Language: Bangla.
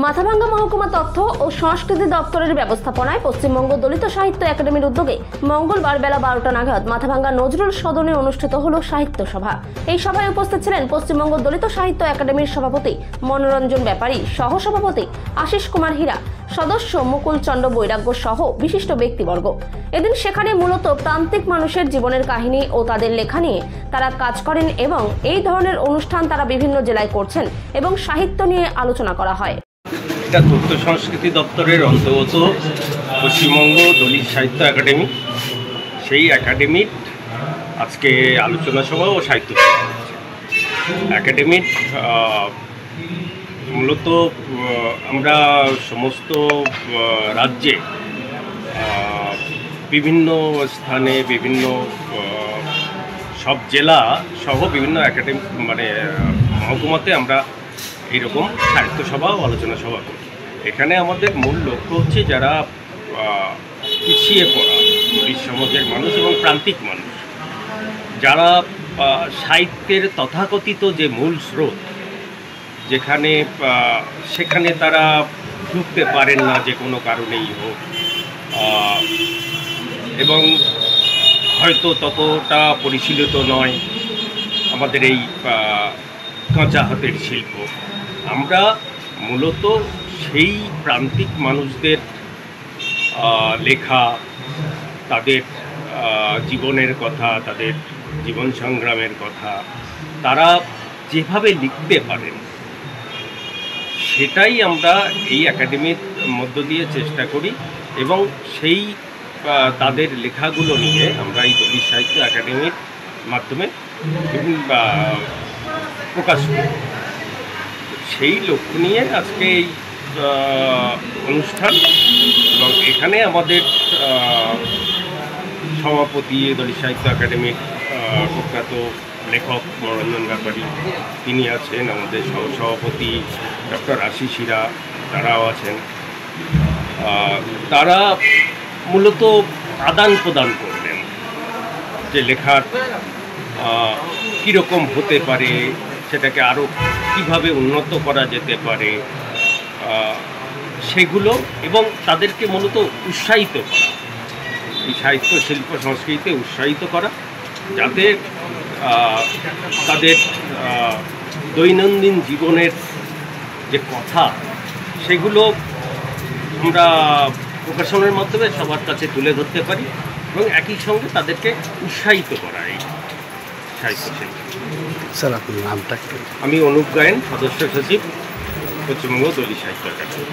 মাথাভাঙ্গা মহকুমা তথ্য ও সংস্কৃতি দপ্তরের ব্যবস্থাপনায় পশ্চিমবঙ্গ দলিত সাহিত্য একাডেমির উদ্যোগে মঙ্গলবার বেলা 12টা নাগাদ মাথাভাঙ্গা নজরুল সদনে অনুষ্ঠিত হলো সাহিত্য সভা। এই সভায় উপস্থিত ছিলেন পশ্চিমবঙ্গ দলিত সাহিত্য একাডেমির সভাপতি মনোরঞ্জন ব্যাপারী, সহসভাপতি আশিস কুমার হীরা, সদস্য মুকুল চন্দ্র বৈরাগ্য সহ বিশিষ্ট ব্যক্তিবর্গ। এদিন সেখানে মূলত প্রান্তিক মানুষের জীবনের কাহিনী ও তাদের লেখা নিয়ে তারা কাজ করেন এবং এই ধরনের অনুষ্ঠান তারা বিভিন্ন জেলায় করছেন এবং সাহিত্য নিয়ে আলোচনা করা হয়। এটা তথ্য সংস্কৃতি দপ্তরের অন্তর্গত পশ্চিমবঙ্গ দলিত সাহিত্য একাডেমি, সেই একাডেমির আজকে আলোচনা সভা ও সাহিত্য সভা। একাডেমির মূলত আমরা সমস্ত রাজ্যে বিভিন্ন স্থানে বিভিন্ন সব জেলা সহ বিভিন্ন একাডেমি মহকুমাতে আমরা এইরকম সাহিত্য সভা ও আলোচনা সভা করি। এখানে আমাদের মূল লক্ষ্য হচ্ছে যারা পিছিয়ে পড়া দলিত সমাজের মানুষ এবং প্রান্তিক মানুষ, যারা সাহিত্যের তথাকথিত যে মূল স্রোত সেখানে তারা ঢুকতে পারেন না যে কোনো কারণেই হোক, এবং হয়তো ততটা পরিশীলিত নয় আমাদের এই কাঁচা হাতের শিল্প। আমরা মূলত সেই প্রান্তিক মানুষদের লেখা, তাদের জীবনের কথা, তাদের জীবন সংগ্রামের কথা তারা যেভাবে লিখতে পারেন সেটাই আমরা এই একাডেমির মধ্য দিয়ে চেষ্টা করি এবং সেই তাদের লেখাগুলো নিয়ে আমরা এই দলিত সাহিত্য একাডেমির মাধ্যমে প্রকাশ করি। সেই লক্ষ্য নিয়ে আজকে এই অনুষ্ঠান, এবং এখানে আমাদের সভাপতি দলিত সাহিত্য একাডেমির প্রখ্যাত লেখক মনোরঞ্জন ব্যাপারী তিনি আছেন, আমাদের সহসভাপতি ডক্টর আশিস হীরা তারাও আছেন। তারা মূলত আদান প্রদান করলেন যে লেখার কীরকম হতে পারে, সেটাকে আরও কীভাবে উন্নত করা যেতে পারে সেগুলো, এবং তাদেরকে মূলত উৎসাহিত করা, এই সাহিত্য শিল্প সংস্কৃতিতে উৎসাহিত করা, যাতে তাদের দৈনন্দিন জীবনের যে কথা সেগুলো আমরা প্রকাশনের মাধ্যমে সবার কাছে তুলে ধরতে পারি এবং একই সঙ্গে তাদেরকে উৎসাহিত করা এই সাহিত্য শিল্প। স্যার, আপনার নামটা? আমি অনুপ গায়েন, সদস্য সচিব, পশ্চিমবঙ্গ দলিত সাহিত্য একাডেমি।